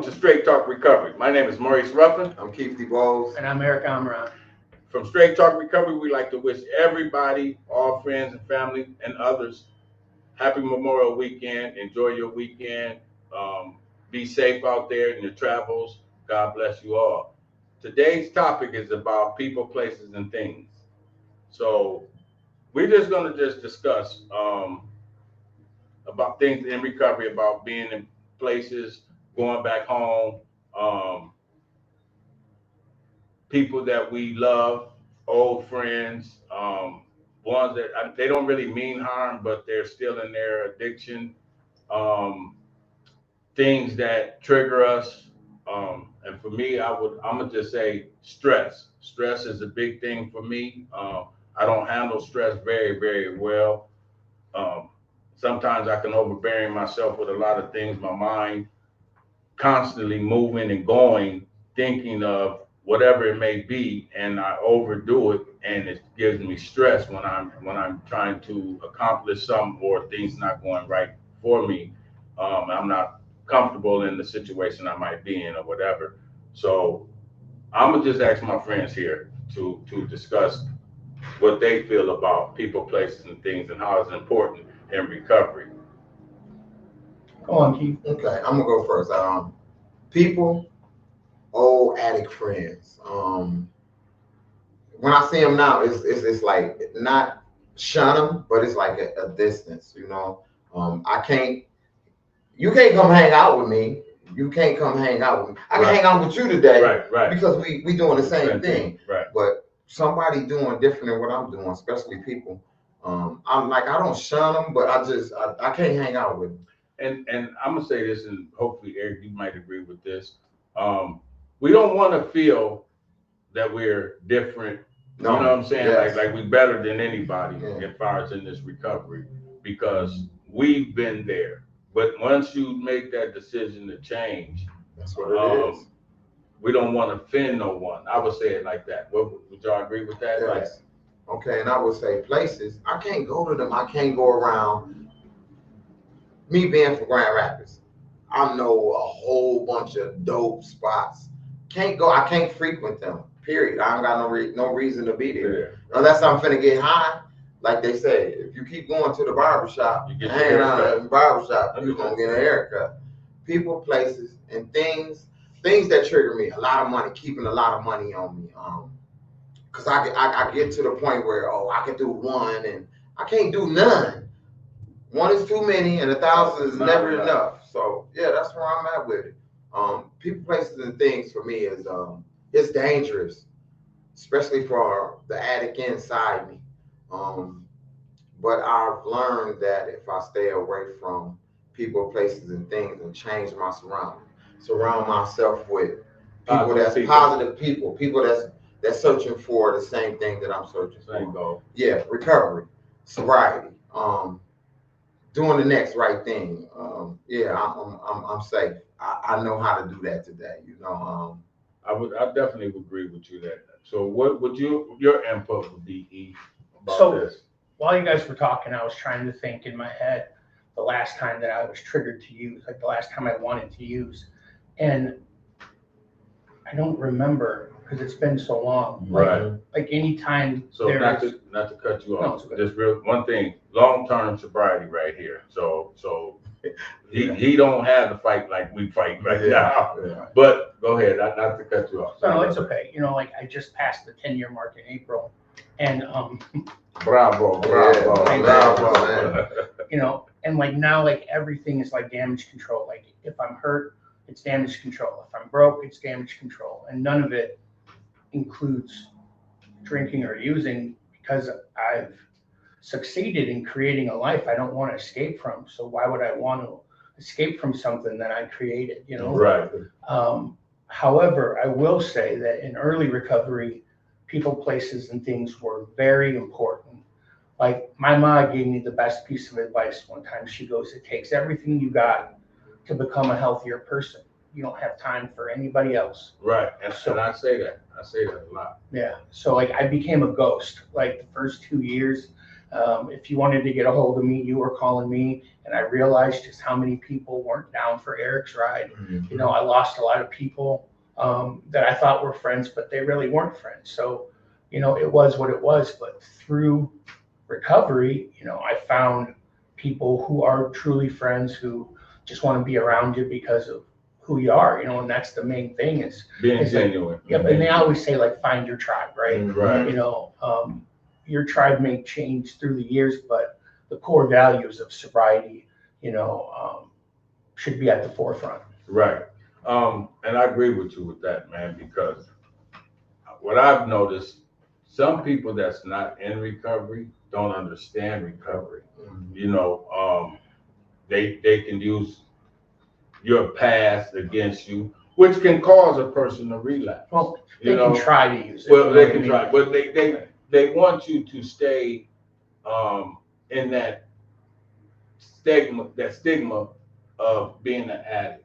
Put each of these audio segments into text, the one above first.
Welcome to Straight Talk Recovery. My name is Maurice Ruffin. I'm Keith DeBose. And I'm Eric Amram. From Straight Talk Recovery, we like to wish everybody, all friends and family and others, happy Memorial Weekend. Enjoy your weekend. Be safe out there in your travels. God bless you all. Today's topic is about people, places, and things. So we're just going to just discuss about things in recovery, about being in places, going back home, people that we love, old friends, ones that they don't really mean harm, but they're still in their addiction, um, things that trigger us. And for me, I'm gonna just say stress. Stress is a big thing for me. I don't handle stress very, very well. Um, Sometimes I can overbearing myself with a lot of things. My mind constantly moving and going, thinking of whatever it may be, and I overdo it, and it gives me stress when I'm trying to accomplish something or things not going right for me. I'm not comfortable in the situation I might be in or whatever. So I'm gonna just ask my friends here to discuss what they feel about people, places, and things, and how it's important in recovery. Go on, Keith. Okay, I'm gonna go first. People, old addict friends. When I see them now, it's like not shun them, but it's like a distance. I can't. You can't come hang out with me. You can't come hang out with me. I can Right. hang out with you today, Right. because we doing the same thing. Right. But somebody doing different than what I'm doing, especially people. I don't shun them, but I can't hang out with them. And I'm gonna say this, and hopefully Eric, you might agree with this. We don't want to feel that we're different. No, You know what I'm saying? yes. Like we better than anybody Yeah. as far as in this recovery, because we've been there. But once you make that decision to change, That's what it is. we don't want to offend no one. I would say it like that. Would y'all agree with that? Like, Yes. Okay, and I would say places, I can't go to them. I can't go around. Me being from Grand Rapids, I know a whole bunch of dope spots. Can't go. I can't frequent them. Period. I don't got no reason to be there yeah, unless I'm finna get high. Like they say, if you keep going to the barbershop, You get your hanging out haircut. at the barbershop, you're Understood. gonna get a haircut. People, places, and things that trigger me. A lot of money, keeping a lot of money on me. Cause I get to the point where I can do one and I can't do none. One is too many, and 1,000 is Not never enough. enough. So yeah, that's where I'm at with it. People, places, and things for me is it's dangerous, especially for the addict inside me. Um, but I've learned that if I stay away from people, places, and things, and change my surround myself with people Positive that's people. positive people that's searching for the same thing that I'm searching same for. goal. Yeah, recovery, sobriety, doing the next right thing. Yeah, I'm safe. I know how to do that today. I definitely would agree with you that. So what would your input would be, E, about So- this? While you guys were talking, I was trying to think in my head the last time that I was triggered to use, like the last time I wanted to use. And I don't remember because it's been so long. Right. Like anytime So not there's, to cut you No, off. it's okay. Just real one thing, long-term sobriety right here. So Yeah. he don't have to fight like we fight right now. Yeah. But go ahead, not to cut you off. no, it's okay. Like I just passed the 10-year mark in April. And, Bravo. man. and like now, like everything is like damage control. Like if I'm hurt, it's damage control. If I'm broke, it's damage control. And none of it includes drinking or using because I've succeeded in creating a life I don't want to escape from. So why would I want to escape from something that I created, Right. However, I will say that in early recovery, people, places, and things were very important. Like my mom gave me the best piece of advice one time. She goes, "It takes everything you got to become a healthier person. You don't have time for anybody else." Right. And I say that. I say that a lot. Yeah. So like I became a ghost. Like the first 2 years, If you wanted to get a hold of me, you were calling me, and I realized just how many people weren't down for Eric's ride. You know, I lost a lot of people that I thought were friends, but they really weren't friends. So, you know, it was what it was. But through recovery, you know, I found people who are truly friends who just want to be around you because of who you are, you know, and that's the main thing is Being it's like- genuine. yeah, but they always say like find your tribe, right? Right. You know, your tribe may change through the years, but the core values of sobriety, you know, should be at the forefront. Right. And I agree with you with that, man, because what I've noticed, some people that's not in recovery don't understand recovery. You know, they can use your past against you, which can cause a person to relapse. Well, You they know? can try to use it. Well, you they know can what I try, mean? but they want you to stay in that stigma of being an addict.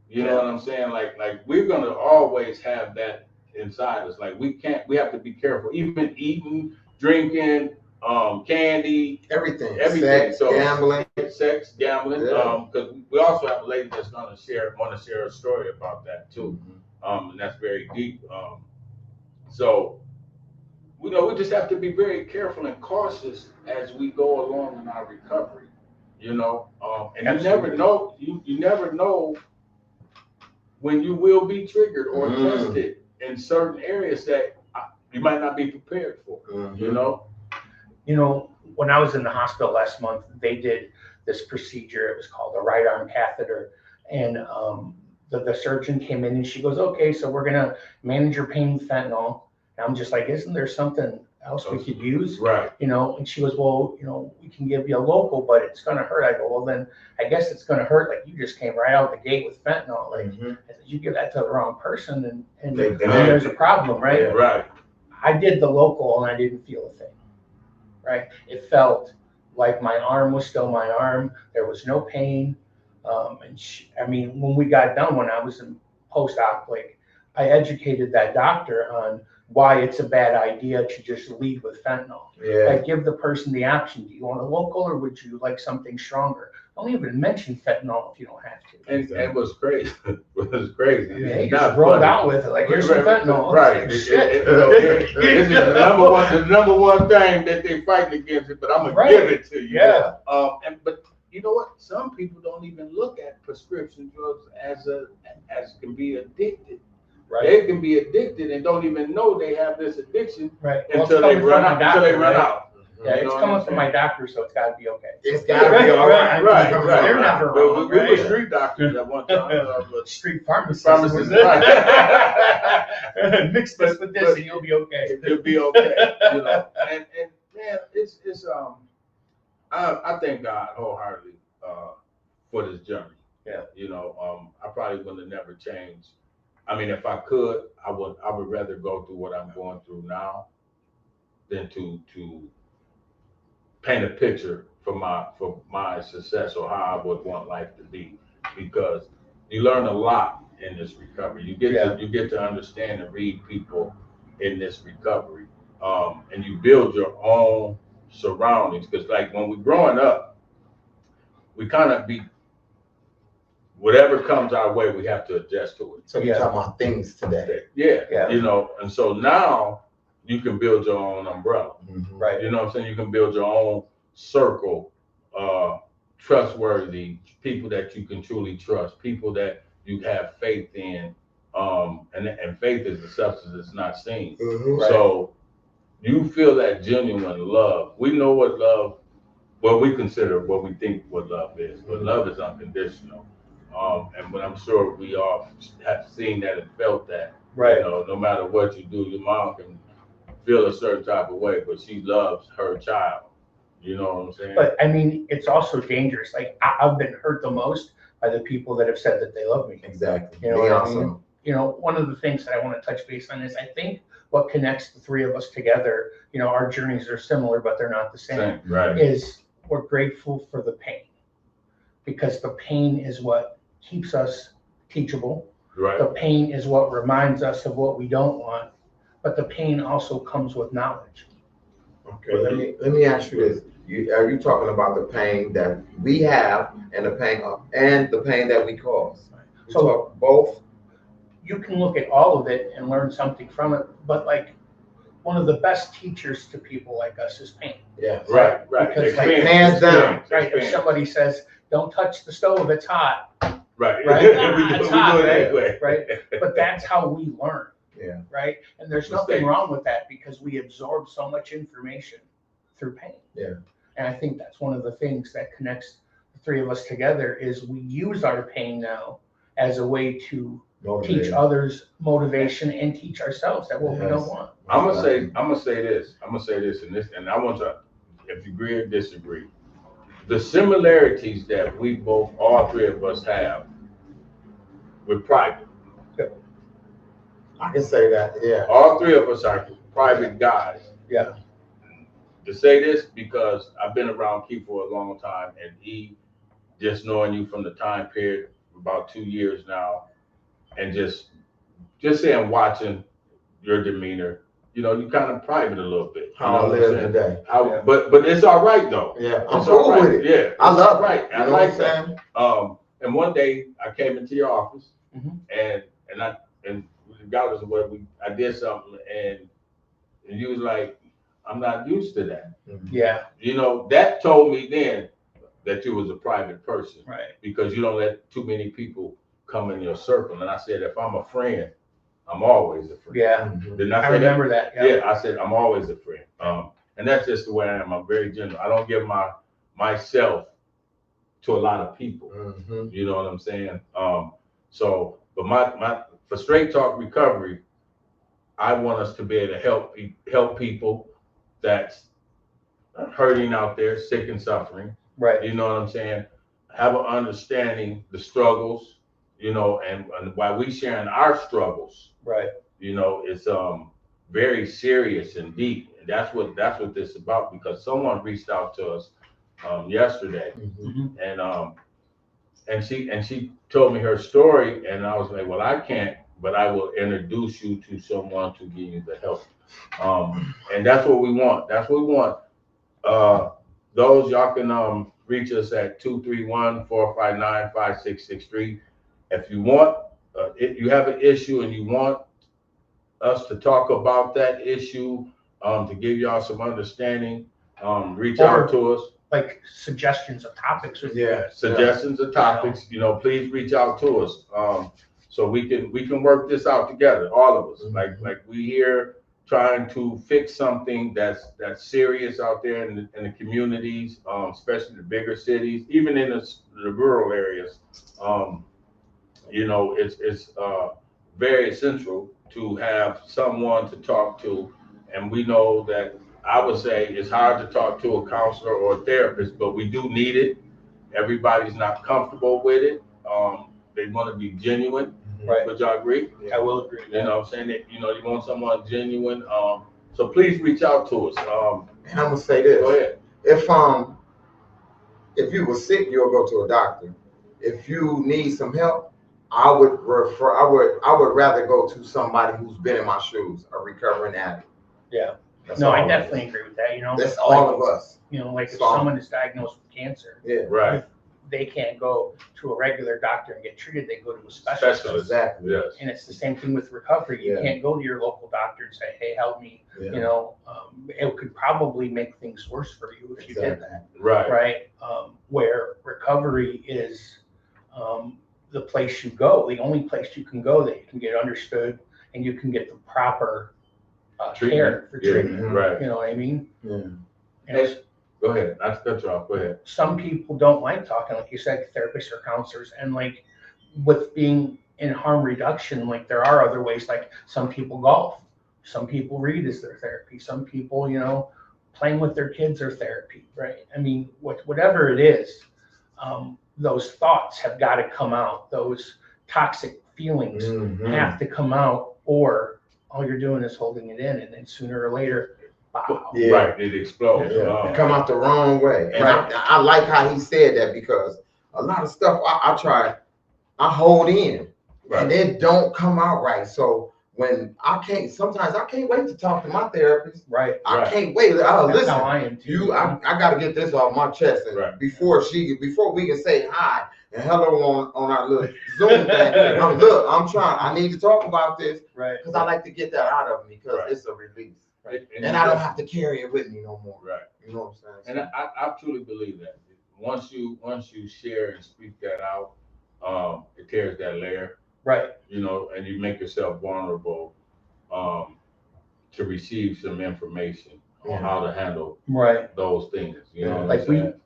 You know what I'm saying? Like we're gonna always have that inside us. Like we have to be careful. Even eating, drinking, candy, Everything. everything. Sex, gambling. Sex, gambling. Yeah. Because we also have a lady that's gonna want to share a story about that too. And that's very deep. So we just have to be very careful and cautious as we go along in our recovery. You know, and Absolutely. you never know when you will be triggered or tested in certain areas that you might not be prepared for. You know. You know, when I was in the hospital last month, they did this procedure. It was called a right arm catheter, and the surgeon came in and she goes, "Okay, so we're gonna manage your pain with fentanyl." And I'm just like, "Isn't there something else we could use?" Right. You know, and she goes, "Well, you know, we can give you a local, but it's gonna hurt." I go, "Well, then I guess it's gonna hurt. Like you just came right out the gate with fentanyl. Like I said, you give that to the wrong person, and They then there's a problem, right?" Right. I did the local and I didn't feel a thing. Right? It felt like my arm was still my arm. There was no pain. I mean, when we got done, when I was in post-op, like I educated that doctor on why it's a bad idea to just lead with fentanyl. Yeah. Like give the person the option. Do you want a local or would you like something stronger? Don't even mention fentanyl if you don't have to. And it was crazy. It was crazy. Yeah, It's you not just rolled funny. out with it. Like here's some fentanyl. Right. It's like, shit. This is the number one thing that they fighting against it, but I'm gonna give it to you. Yeah. But you know what? Some people don't even look at prescription drugs as can be addicted. Right. They can be addicted and don't even know they have this addiction Right. Well, until they run out. Right? Yeah, You it's know what coming I'm from saying? my doctor, so it's got to be okay. It's gotta be all right. Right. They're never Well, wrong, we were right? street doctors at one time. But Street pharmacist. Pharmacist, Mix this with this, and you'll be okay. It'll be okay. You know, and man, it's I thank God wholeheartedly for this journey. Yeah. You know, I probably wouldn't have never changed. I mean, if I could, I would rather go through what I'm going through now than to paint a picture for my success or how I would want life to be, because you learn a lot in this recovery. You get to understand and read people in this recovery, and you build your own surroundings. Because like when we're growing up, we kind of be whatever comes our way, we have to adjust to it. So you're talking about things today. Yeah, you know, and so now you can build your own umbrella. Right. You know what I'm saying? You can build your own circle, trustworthy people that you can truly trust, people that you have faith in, and faith is the substance that's not seen. So you feel that genuine love. We know what love, what we consider, what we think what love is, but love is unconditional. And I'm sure we all have seen that and felt that. Right. You know, no matter what you do, your mom can feel a certain type of way, but she loves her child. You know what I'm saying? But I mean, it's also dangerous. Like I've been hurt the most by the people that have said that they love me. Exactly. You know Me what I also. mean? You know, one of the things that I want to touch base on is I think what connects the three of us together, you know, our journeys are similar, but they're not the same, Right. is we're grateful for the pain, because the pain is what keeps us teachable. Right. The pain is what reminds us of what we don't want, but the pain also comes with knowledge. Okay, let me ask you this. Are you talking about the pain that we have and the pain that we cause? We So talk both. you can look at all of it and learn something from it, but like one of the best teachers to people like us is pain. Yeah. Right. Because, like, Experience, hands down, experience, Right? If experience. somebody says, "Don't touch the stove, it's hot," Right. Right? we It's do hot, it anyway. right? But that's how we learn. Yeah. Right? And there's nothing Mistakes. wrong with that because we absorb so much information through pain. Yeah. And I think that's one of the things that connects the three of us together is we use our pain now as a way to teach Motivated. others motivation and teach ourselves that what we don't Yes. want. I'm gonna say this, and I want to, if you agree or disagree, the similarities that we both, all three of us have, we're private. I can say that. Yeah. All three of us are private guys. Yeah. To say this because I've been around Keith for a long time, and he, just knowing you from the time period, about 2 years now, and just saying, watching your demeanor, you know, you kind of private a little bit. How I live today. Yeah. But it's all right though. Yeah. I'm It's all cool right. with it. Yeah. I love right. it. I You know like what that. I'm saying? And one day I came into your office, Mhm. and regardless of what I did something, and you was like, I'm not used to that. Yeah. You know, that told me then that you was a private person Right. because you don't let too many people come in your circle. And I said, if I'm a friend, I'm always a friend. Yeah. Didn't I say that? remember that. Yeah, I said I'm always a friend. And that's just the way I am. I'm very general. I don't give myself to a lot of people. Mhm. You know what I'm saying? But my for Straight Talk Recovery, I want us to be able to help people that's hurting out there, sick and suffering. Right. You know what I'm saying? Have an understanding the struggles, you know, and while we sharing our struggles, Right. you know, it's very serious and deep. And that's what this is about because someone reached out to us yesterday Mhm. and she told me her story and I was like, well, I can't, but I will introduce you to someone to give you the help. And that's what we want. That's what we want. Those y'all can reach us at 231-459-5663. If you want, if you have an issue and you want us to talk about that issue, to give y'all some understanding, reach out to us. Like suggestions of topics with you Yeah. guys. Suggestions of topics, you know, please reach out to us. So we can work this out together, all of us. Mhm. Like we here trying to fix something that's serious out there in the communities, especially the bigger cities, even in the rural areas. You know, it's very essential to have someone to talk to, and we know that I would say it's hard to talk to a counselor or a therapist, but we do need it. Everybody's not comfortable with it. They want to be genuine. Right. Would y'all agree? I will agree. You know what I'm saying? That, you know, you want someone genuine. So please reach out to us. And I'm gonna say this. Go ahead. If you were sick, you'll go to a doctor. If you need some help, I would rather go to somebody who's been in my shoes, a recovering addict. Yeah. That's No, all I it definitely is. agree with that. You know, That's all of us. You know, like if So- someone is diagnosed with cancer, Yeah. Right. they can't go to a regular doctor and get treated. They go to a specialist. Specialist. Exactly. Yes. And it's the same thing with recovery. You Yeah. can't go to your local doctor and say, "Hey, help me." Yeah. You know, it could probably make things worse for you if you did that. Right. Right? Where recovery is the place you go, the only place you can go that you can get understood and you can get the proper care for Yeah. treatment. Right. You know what I mean? Yeah. And it's- Go ahead. I cut you off. Go ahead. some people don't like talking, like you said, therapists or counselors, and like with being in harm reduction, like there are other ways. Like some people golf, some people read as their therapy, some people, you know, playing with their kids are therapy, right? I mean, whatever it is, those thoughts have got to come out. Those toxic feelings Mhm. have to come out, or all you're doing is holding it in, and then sooner or later, wow. Yeah. Right. It explodes. Yeah. Come out the wrong way. And Right. I like how he said that because a lot of stuff I hold in Right. and it don't come out right. So when sometimes I can't wait to talk to my therapist. Right. I can't wait. Oh, That's listen, how I am too. I got to get this off my chest. And Right. before we can say hi and hello on our little Zoom thing, I need to talk about this Right. because I like to get that out of me because Right. it's a release. Right. And I don't have to carry it with me no more. Right. You know what I'm saying? And I truly believe that once you share and speak that out, it tears that layer, Right. you know, and you make yourself vulnerable to receive some information on how to handle Right. those things. You know what Like I'm saying?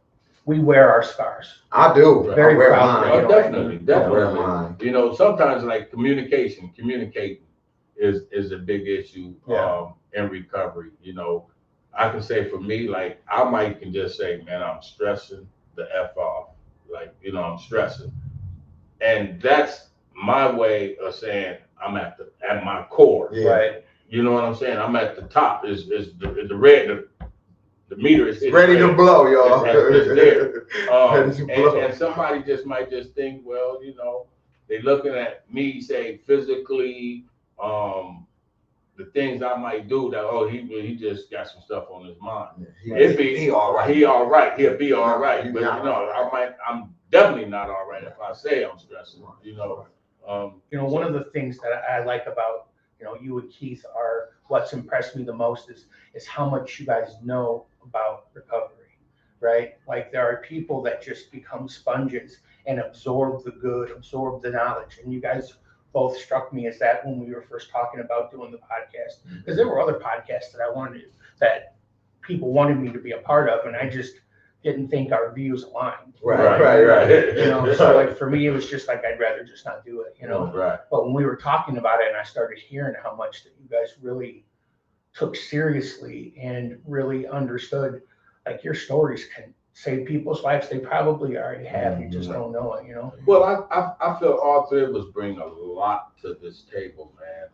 we wear our scars. I do. Very I wear proud mine. of Oh, definitely, I wear definitely. mine. You know, sometimes like communicating is a big issue in recovery. You know, I can say for me, like I might can just say, man, I'm stressing the F off. Like, you know, I'm stressing. And that's my way of saying I'm at my core. Yeah. Right. You know what I'm saying? I'm at the top. Is the red the meter is Ready to blow, y'all. It's there. Ready to blow. And somebody might just think, well, you know, they looking at me, say physically, the things I might do that, he just got some stuff on his mind. He all right. He all right. He'll be all right. He's But you not know, all right. I'm definitely not all right if I say I'm stressing. You know. You know, one of the things that I like about, you know, you and Keith are what's impressed me the most is how much you guys know about recovery, right? Like there are people that just become sponges and absorb the good, absorb the knowledge. And you guys both struck me as that when we were first talking about doing the podcast, because there were other podcasts that people wanted me to be a part of, and I just didn't think our views aligned. Right. You know, so like for me, it was just like I'd rather just not do it, you know. Right. But when we were talking about it and I started hearing how much that you guys really took seriously and really understood, like your stories can save people's lives. They probably already have. You just don't know it, you know? Well, I feel all three of us bring a lot to this table, man.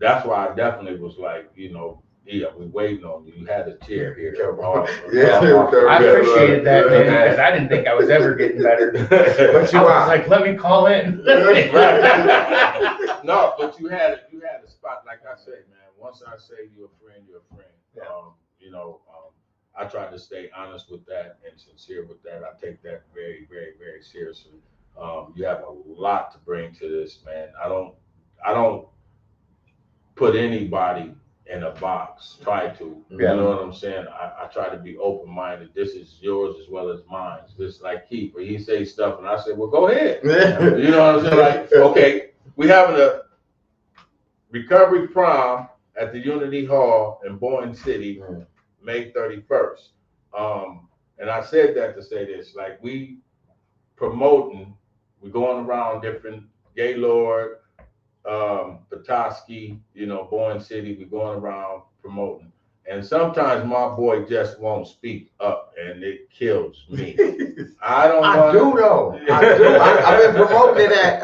That's why I definitely was like, you know, yeah, we waiting on you. You had a chair here. I appreciated that, man, because I didn't think I was ever getting better. But you I was are. like, let me call in. No, but you had a spot. Like I said, man, once I say you're a friend, you're a friend. Yeah. You know, I try to stay honest with that and sincere with that. I take that very, very, very seriously. You have a lot to bring to this, man. I don't put anybody in a box. Try to. Yeah. You know what I'm saying? I try to be open-minded. This is yours as well as mine. Just like Keith, where he says stuff and I say, well, go ahead. You know what I'm saying? Like, okay, we having a recovery prom at the Unity Hall in Boyne City, May 31st. And I said that to say this, like we're going around different Gaylord, Petoskey, you know, Boyne City, we're going around promoting. And sometimes my boy just won't speak up and it kills me. I do though. I do. I've been promoting it at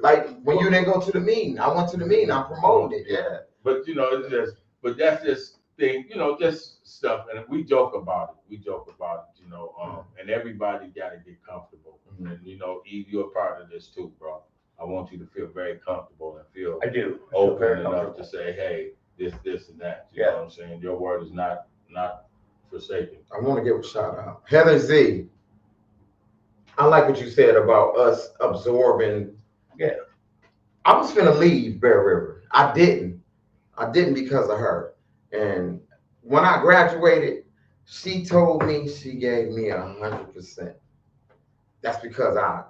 like when you didn't go to the meeting. I went to the meeting, I promoted it. Yeah. But you know, that's just thing, you know, just stuff. And we joke about it, you know, and everybody gotta get comfortable. And you know, Eve, you're a part of this too, bro. I want you to feel very comfortable and feel open enough to say, hey, this, and that. You know what I'm saying? Your word is not forsaken. I want to give a shout out. Heather Z, I like what you said about us absorbing. Yeah. I was finna leave Bear River. I didn't because of her. And when I graduated, she told me she gave me 100%. That's because I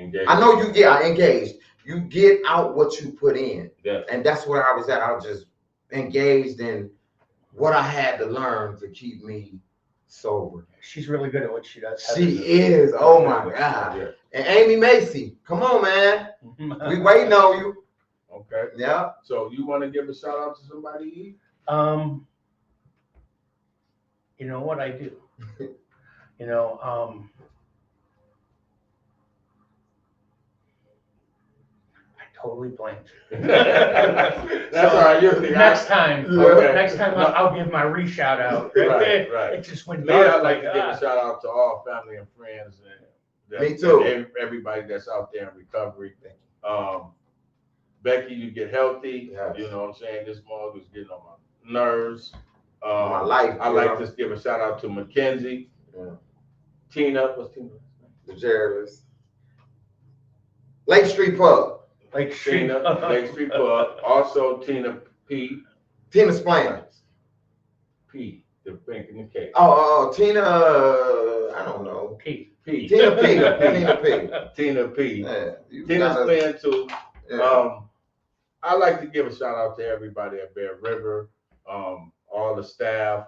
Engaged. I know you get engaged. You get out what you put in. Yes. And that's where I was at. I was just engaged in what I had to learn to keep me sober. She's really good at what she does. She is. Oh my God. Yeah. And Amy Macy, come on, man. We waiting on you. Okay. Yeah. So you want to give a shout out to somebody, Eve? You know what I do? You know, I totally blanked. That's all right. Next time, Okay. I'll give my re-shout out. Right. It just went Me, I'd dark. like to give a shout out to all family and friends and Me too. and everybody that's out there in recovery. Becky, you get healthy. Yes. You know what I'm saying? This mug is getting on my nerves. My life. I like to give a shout out to Mackenzie. Yeah. Tina, what's Tina? The Jervis. Lake Street Pub. Like Street. Tina, Lake Street Pub. Also Tina P. Tina Splain. P. The Pink and the Cake. Oh, Tina, I don't know. P. P. Tina P. Tina P. Tina P. Yeah, you Tina's gotta- playing too. yeah. I like to give a shout out to everybody at Bear River, all the staff.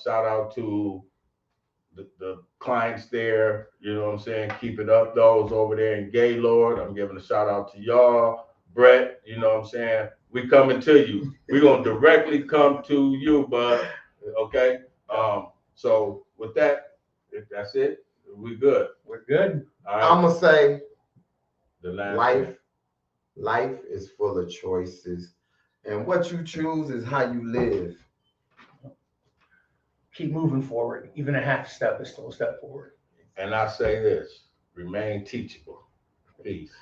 Shout out to the clients there. You know what I'm saying? Keep it up, those over there in Gaylord. I'm giving a shout out to y'all. Brett, you know what I'm saying? We coming to you. We're gonna directly come to you, bud. Okay. So with that, if that's it, we good. We're good. All right. I'm gonna say The last life is full of choices, and what you choose is how you live. Keep moving forward. Even a half step is still a step forward. And I say this: remain teachable. Peace.